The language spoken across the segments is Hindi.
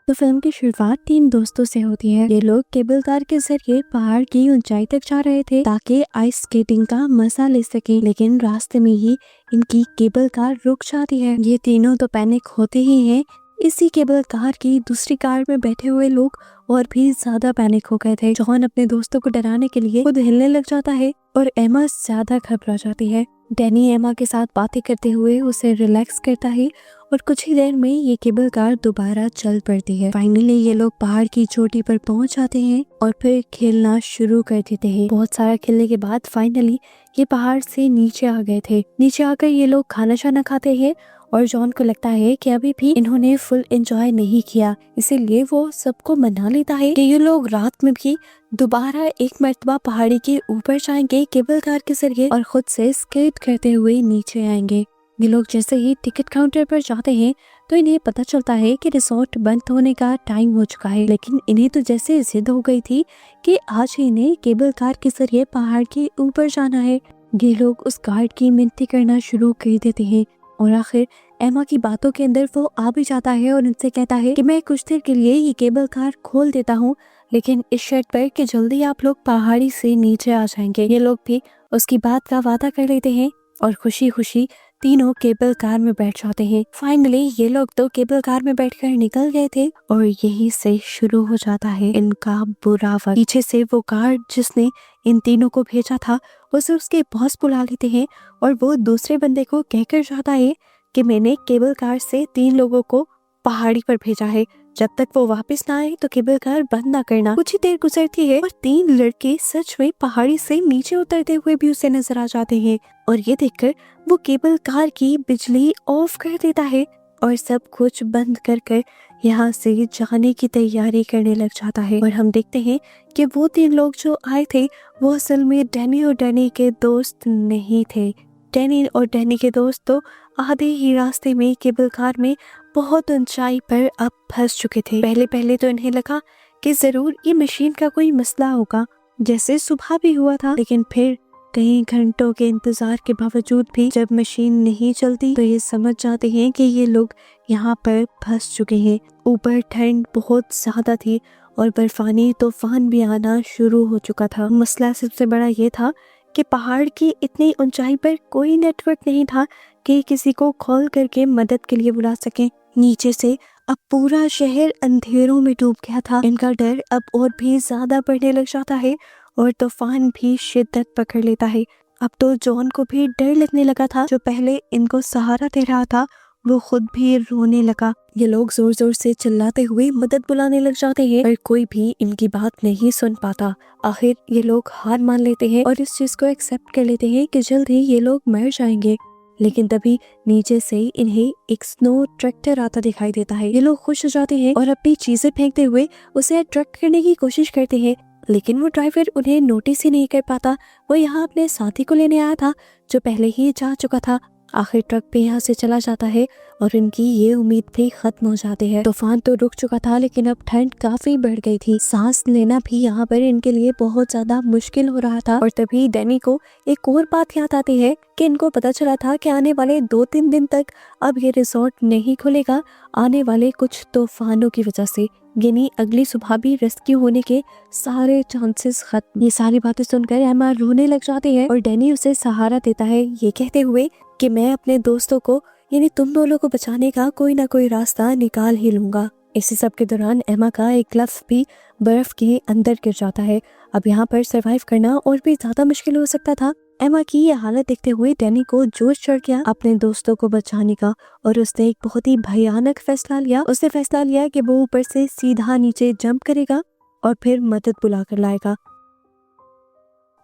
तो फिल्म की शुरुआत 3 दोस्तों से होती है। ये लोग केबल कार के जरिए पहाड़ की ऊंचाई तक जा रहे थे ताकि आइस स्केटिंग का मजा ले सके, लेकिन रास्ते में ही इनकी केबल कार रुक जाती है। ये तीनों तो पैनिक होते ही हैं। इसी केबल कार की दूसरी कार में बैठे हुए लोग और भी ज्यादा पैनिक हो गए थे। जॉन अपने दोस्तों को डराने के लिए खुद हिलने लग जाता है और एमा ज्यादा घबरा जाती है। डैनी एमा के साथ बातें करते हुए उसे रिलैक्स करता है और कुछ ही देर में ये केबल कार दोबारा चल पड़ती है। फाइनली ये लोग पहाड़ की चोटी पर पहुंच जाते हैं और फिर खेलना शुरू कर देते हैं। बहुत सारा खेलने के बाद फाइनली ये पहाड़ से नीचे आ गए थे। नीचे आकर ये लोग खाना शाना खाते हैं और जॉन को लगता है कि अभी भी इन्होंने फुल एंजॉय नहीं किया, इसीलिए वो सबको मना लेता है कि ये लोग रात में भी दोबारा एक मर्तबा पहाड़ी के ऊपर जाएंगे केबल कार के जरिए और खुद से स्केट करते हुए नीचे आएंगे। ये लोग जैसे ही टिकट काउंटर पर जाते हैं तो इन्हें पता चलता है कि रिसोर्ट बंद होने का टाइम हो चुका है, लेकिन इन्हें तो जैसे जिद हो गई थी कि आज ही इन्हें केबल कार के जरिए पहाड़ के ऊपर जाना है। ये लोग उस गार्ड की मिन्नती करना शुरू कर देते हैं और आखिर एमा की बातों के अंदर वो आ भी जाता है और उनसे कहता है कि मैं कुछ देर के लिए ये केबल कार खोल देता हूँ, लेकिन इस शर्त पर कि जल्दी आप लोग पहाड़ी से नीचे आ जाएंगे। ये लोग भी उसकी बात का वादा कर लेते हैं और खुशी खुशी तीनों केबल कार में बैठ जाते हैं। फाइनली ये लोग तो केबल कार में बैठकर निकल गए थे और यहीं से शुरू हो जाता है इनका बुरा वक्त। पीछे से वो गार्ड जिसने इन तीनों को भेजा था उसे उसके बॉस बुला लेते हैं और वो दूसरे बंदे को कहकर जाता है कि मैंने केबल कार से 3 लोगों को पहाड़ी पर भेजा है, जब तक वो वापस ना आए तो केबल कार बंद ना करना। कुछ ही देर गुजरती है और 3 लड़के सच में पहाड़ी से नीचे उतरते हुए भी उसे नजर आ जाते हैं और ये देखकर वो केबल कार की बिजली ऑफ कर देता है और सब कुछ बंद कर यहाँ से जाने की तैयारी करने लग जाता है। और हम देखते हैं कि वो 3 लोग जो आए थे वो असल में डैनी और डैनी के दोस्त नहीं थे। डैनी और डैनी के दोस्त तो आधे ही रास्ते में केबल कार में बहुत ऊंचाई पर अब फंस चुके थे। पहले तो इन्हें लगा कि जरूर ये मशीन का कोई मसला होगा, जैसे सुबह भी हुआ था, लेकिन फिर कई घंटों के इंतजार के बावजूद भी जब मशीन नहीं चलती तो ये समझ जाते हैं कि ये लोग यहाँ पर फंस चुके हैं। ऊपर ठंड बहुत ज्यादा थी और बर्फानी तूफान भी आना शुरू हो चुका था। मसला सबसे बड़ा ये था कि पहाड़ की इतनी ऊंचाई पर कोई नेटवर्क नहीं था कि किसी को कॉल करके मदद के लिए बुला सके। नीचे से अब पूरा शहर अंधेरों में डूब गया था। इनका डर अब और भी ज्यादा बढ़ने लग जाता है और तूफान भी शिद्दत पकड़ लेता है। अब तो जॉन को भी डर लगने लगा था। जो पहले इनको सहारा दे रहा था वो खुद भी रोने लगा। ये लोग जोर जोर से चिल्लाते हुए मदद बुलाने लग जाते हैं पर कोई भी इनकी बात नहीं सुन पाता। आखिर ये लोग हार मान लेते हैं और इस चीज को एक्सेप्ट कर लेते हैं कि जल्द ही ये लोग मर जाएंगे। लेकिन तभी नीचे से इन्हें एक स्नो ट्रैक्टर आता दिखाई देता है। ये लोग खुश हो जाते हैं और अपनी चीजें फेंकते हुए उसे अट्रैक्ट करने की कोशिश करते हैं, लेकिन वो ड्राइवर उन्हें नोटिस ही नहीं कर पाता। वो यहाँ अपने साथी को लेने आया था जो पहले ही जा चुका था। आखिर ट्रक पे यहाँ से चला जाता है और इनकी ये उम्मीद भी खत्म हो जाती है। तूफान तो रुक चुका था लेकिन अब ठंड काफी बढ़ गई थी। सांस लेना भी यहाँ पर इनके लिए बहुत ज्यादा मुश्किल हो रहा था। और तभी डैनी को एक और बात याद आती है कि इनको पता चला था कि आने वाले 2-3 दिन तक अब ये रिसोर्ट नहीं खुलेगा, आने वाले कुछ तूफानों की वजह से। यानी अगली सुबह भी रेस्क्यू होने के सारे चांसेस खत्म। ये सारी बातें सुनकर एमा रोने लग जाती है और डैनी उसे सहारा देता है ये कहते हुए कि मैं अपने दोस्तों को यानी तुम दोनों को बचाने का कोई ना कोई रास्ता निकाल ही लूंगा। इसी सब के दौरान एमा का एक ग्लव्स भी बर्फ के अंदर गिर जाता है। अब यहाँ पर सरवाइव करना और भी ज्यादा मुश्किल हो सकता था। एमा की ये हालत देखते हुए डैनी को जोश चढ़ गया अपने दोस्तों को बचाने का और उसने एक बहुत ही भयानक फैसला लिया। उसने फैसला लिया कि वो ऊपर से सीधा नीचे जंप करेगा और फिर मदद बुला कर लाएगा।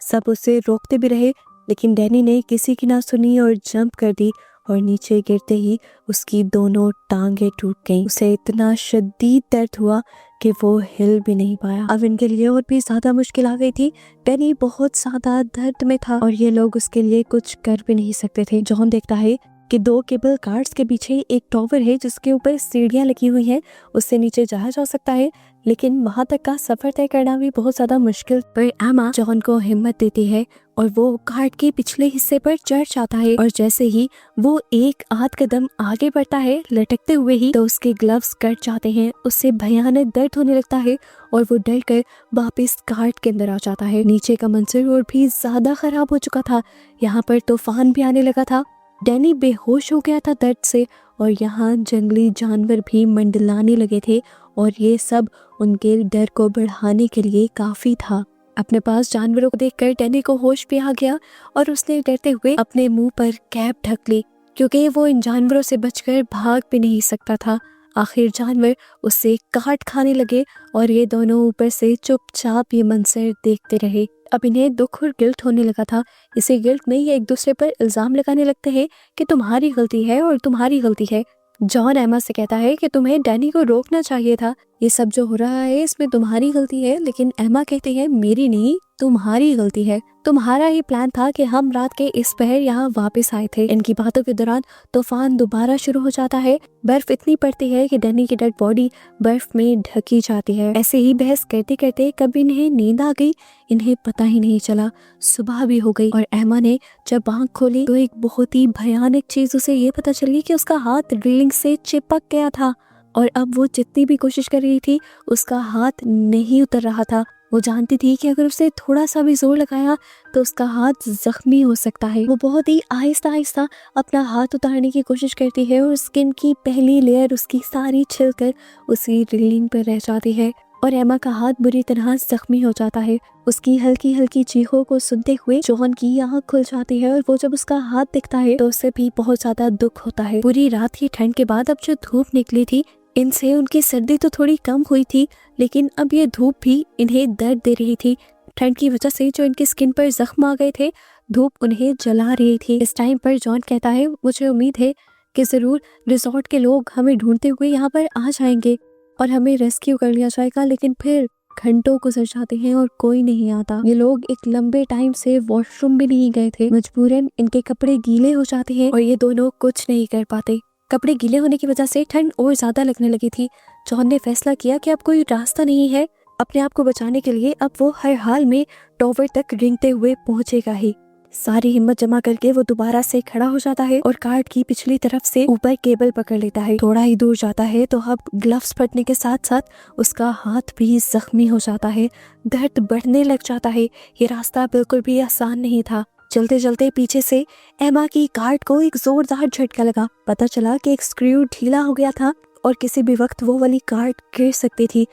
सब उसे रोकते भी रहे लेकिन डैनी ने किसी की ना सुनी और जंप कर दी और नीचे गिरते ही उसकी दोनों टांगे टूट गईं। उसे इतना शदीद दर्द हुआ कि वो हिल भी नहीं पाया। अब इनके लिए और भी ज्यादा मुश्किल आ गई थी। डैनी बहुत ज्यादा दर्द में था और ये लोग उसके लिए कुछ कर भी नहीं सकते थे। जॉन देखता है कि 2 केबल कार्स के पीछे एक टॉवर है जिसके ऊपर सीढ़ियां लगी हुई हैं, उससे नीचे जाया जा सकता है, लेकिन वहां तक का सफर तय करना भी बहुत ज्यादा मुश्किल। पर एमा जॉन को हिम्मत देती है और वो कार्ट के पिछले हिस्से पर चढ़ जाता है और जैसे ही वो एक आध कदम आगे बढ़ता है लटकते हुए ही, तो उसके ग्लव्स कट जाते हैं, उससे भयानक दर्द होने लगता है और वो डर कर वापिस कार्ट के अंदर आ जाता है। नीचे का मंजर और भी ज्यादा खराब हो चुका था, यहाँ पर तूफान भी आने लगा था, डैनी बेहोश हो गया था दर्द से और यहाँ जंगली जानवर भी मंडलाने लगे थे और ये सब उनके डर को बढ़ाने के लिए काफी था। अपने पास जानवरों को देखकर डैनी को होश भी आ गया और उसने डरते हुए अपने मुंह पर कैप ढक ली, क्योंकि वो इन जानवरों से बचकर भाग भी नहीं सकता था। आखिर जानवर उससे काट खाने लगे और ये दोनों ऊपर से चुपचाप ये मंजर देखते रहे। अब इन्हें दुख और गिल्ट होने लगा था। इसी गिल्ट में ये एक दूसरे पर इल्जाम लगाने लगते हैं कि तुम्हारी गलती है और तुम्हारी गलती है। जॉन एमा से कहता है कि तुम्हें डैनी को रोकना चाहिए था, ये सब जो हो रहा है इसमें तुम्हारी गलती है, लेकिन एमा कहती है मेरी नहीं, तुम्हारी गलती है, तुम्हारा ही प्लान था कि हम रात के इस पहर यहाँ वापस आए थे। इनकी बातों के दौरान तूफान दोबारा शुरू हो जाता है। बर्फ इतनी पड़ती है कि डैनी की डेड बॉडी बर्फ में ढकी जाती है। ऐसे ही बहस करते करते कब इन्हें नींद आ गई, इन्हें पता ही नहीं चला। सुबह भी हो गई और एमा ने जब आंख खोली तो एक बहुत ही भयानक चीज उसे ये पता चली कि उसका हाथ ड्रिलिंग से चिपक गया था और अब वो जितनी भी कोशिश कर रही थी उसका हाथ नहीं उतर रहा था। वो जानती थी कि अगर उसे थोड़ा सा भी जोर लगाया तो उसका हाथ जख्मी हो सकता है। वो बहुत ही आहिस्ता आहिस्ता अपना हाथ उतारने की कोशिश करती है और स्किन की पहली लेयर उसकी सारी छिलकर उसी ड्रिलिंग पर रह जाती है और एमा का हाथ बुरी तरह जख्मी हो जाता है। उसकी हल्की हल्की चीखों को सुनते हुए जॉन की आंख खुल जाती है और वो जब उसका हाथ दिखता है तो उसे भी बहुत ज्यादा दुख होता है। पूरी रात की ठंड के बाद अब जो धूप निकली थी, इनसे उनकी सर्दी तो थोड़ी कम हुई थी, लेकिन अब ये धूप भी इन्हें दर्द दे रही थी। ठंड की वजह से जो इनकी स्किन पर जख्म आ गए थे, धूप उन्हें जला रही थी। इस टाइम पर जॉन कहता है मुझे उम्मीद है कि जरूर रिजॉर्ट के लोग हमें ढूंढते हुए यहाँ पर आ जाएंगे और हमें रेस्क्यू कर लिया जाएगा, लेकिन फिर घंटों गुजर जाते हैं और कोई नहीं आता। ये लोग एक लंबे टाइम से वॉशरूम भी नहीं गए थे। मजबूरन इनके कपड़े गीले हो जाते हैं और ये दोनों कुछ नहीं कर पाते। कपड़े गीले होने की वजह से ठंड और ज्यादा लगने लगी थी। जॉन ने फैसला किया कि अब कोई रास्ता नहीं है अपने आप को बचाने के लिए, अब वो हर हाल में टॉवर तक रेंगते हुए पहुंचेगा ही। सारी हिम्मत जमा करके वो दोबारा से खड़ा हो जाता है और कार्ट की पिछली तरफ से ऊपर केबल पकड़ लेता है। थोड़ा ही दूर जाता है तो अब ग्लव्स फटने के साथ साथ उसका हाथ भी जख्मी हो जाता है। दर्द बढ़ने लग जाता है। ये रास्ता बिल्कुल भी आसान नहीं था। चलते चलते पीछे से एमा की कार्ट को एक जोरदार झटका लगा। पता चला कि एक स्क्रू ढीला हो गया था और किसी भी वक्त वो वाली कार्ट गिर सकती थी।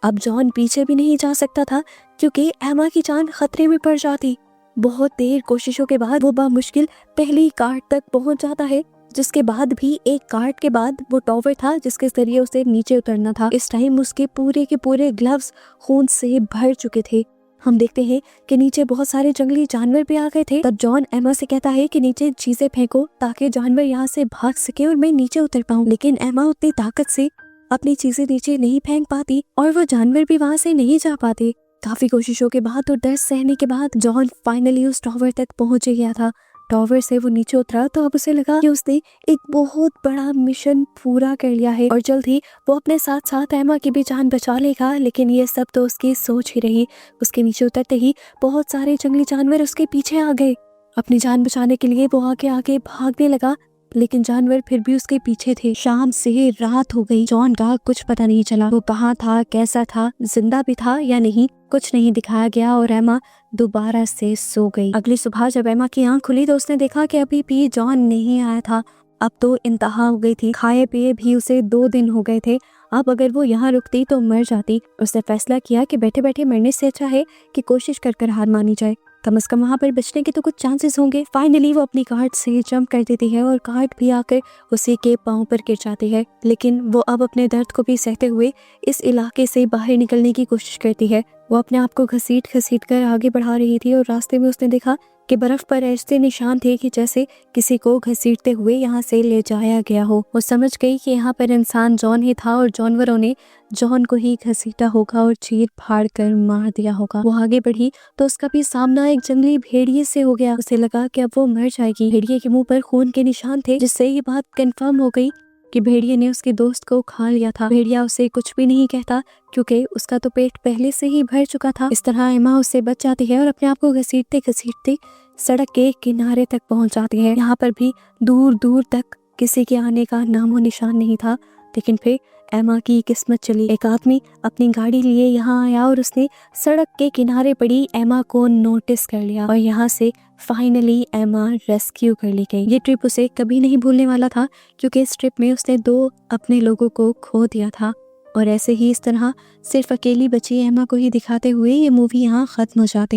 अब जॉन पीछे भी नहीं जा सकता था क्योंकि एमा की जान खतरे में पड़ जाती। बहुत देर कोशिशों के बाद वो बामुश्किल पहली कार्ट तक पहुंच जाता है, जिसके बाद भी एक कार्ट के बाद वो टॉवर था जिसके जरिए उसे नीचे उतरना था। इस टाइम उसके पूरे के पूरे ग्लव्स खून से भर चुके थे। हम देखते हैं कि नीचे बहुत सारे जंगली जानवर भी आ गए थे। तब जॉन एमा से कहता है कि नीचे चीजें फेंको ताकि जानवर यहाँ से भाग सके और मैं नीचे उतर पाऊँ, लेकिन एमा उतनी ताकत से अपनी चीजें नीचे नहीं फेंक पाती और वो जानवर भी वहाँ से नहीं जा पाते। काफी कोशिशों के बाद और डर सहने के बाद जॉन फाइनली उस टॉवर तक पहुंच गया था। टॉवर से वो नीचे उतरा तो अब उसे लगा कि उसने एक बहुत बड़ा मिशन पूरा कर लिया है और जल्द ही वो अपने साथ साथ एमा की भी जान बचा लेगा। लेकिन ये सब तो उसकी सोच ही रही। उसके नीचे उतरते ही बहुत सारे जंगली जानवर उसके पीछे आ गए। अपनी जान बचाने के लिए वो आगे आगे भागने लगा, लेकिन जानवर फिर भी उसके पीछे थे। शाम से रात हो गई। जॉन का कुछ पता नहीं चला। वो कहाँ था, कैसा था, जिंदा भी था या नहीं, कुछ नहीं दिखाया गया और एमा दोबारा से सो गई। अगली सुबह जब एमा की आंख खुली तो उसने देखा कि अभी भी जॉन नहीं आया था। अब तो इंतहा हो गई थी। खाए पिए भी उसे 2 दिन हो गए थे। अब अगर वो यहाँ रुकती तो मर जाती। उसने फैसला किया कि बैठे बैठे मरने से अच्छा है कि कोशिश कर कर हार मानी जाए, कम से कम वहाँ पर बचने के तो कुछ चांसेस होंगे। फाइनली वो अपनी कार्ट से जंप कर देती है और कार्ट भी आकर उसी के पांव पर गिर जाती है। लेकिन वो अब अपने दर्द को भी सहते हुए इस इलाके से बाहर निकलने की कोशिश करती है। वो अपने आप को घसीट घसीट कर आगे बढ़ा रही थी और रास्ते में उसने देखा कि बर्फ पर ऐसे निशान थे कि जैसे किसी को घसीटते हुए यहाँ से ले जाया गया हो। वो समझ गई कि यहाँ पर इंसान जॉन ही था और जानवरों ने जॉन को ही घसीटा होगा और चीर फाड़ कर मार दिया होगा। वो आगे बढ़ी तो उसका भी सामना एक जंगली भेड़िए से हो गया। उसे लगा कि अब वो मर जाएगी। भेड़िए के मुंह पर खून के निशान थे, जिससे ये बात कंफर्म हो गई कि भेड़िए ने उसके दोस्त को खा लिया था। भेड़िया उसे कुछ भी नहीं कहता क्योंकि उसका तो पेट पहले से ही भर चुका था। इस तरह एमा उससे बच जाती है और अपने आप को घसीटते घसीटते सड़क के किनारे तक पहुंच जाती है। यहाँ पर भी दूर दूर तक किसी के आने का नामो निशान नहीं था। लेकिन फिर एमा की किस्मत चली। एक आदमी अपनी गाड़ी लिए यहाँ आया और उसने सड़क के किनारे पड़ी एमा को नोटिस कर लिया और यहाँ से फाइनली एमा रेस्क्यू कर ली गई। ये ट्रिप उसे कभी नहीं भूलने वाला था क्योंकि इस ट्रिप में उसने 2 अपने लोगों को खो दिया था। और ऐसे ही इस तरह सिर्फ अकेली बची एमा को ही दिखाते हुए ये मूवी यहाँ खत्म हो जाती है।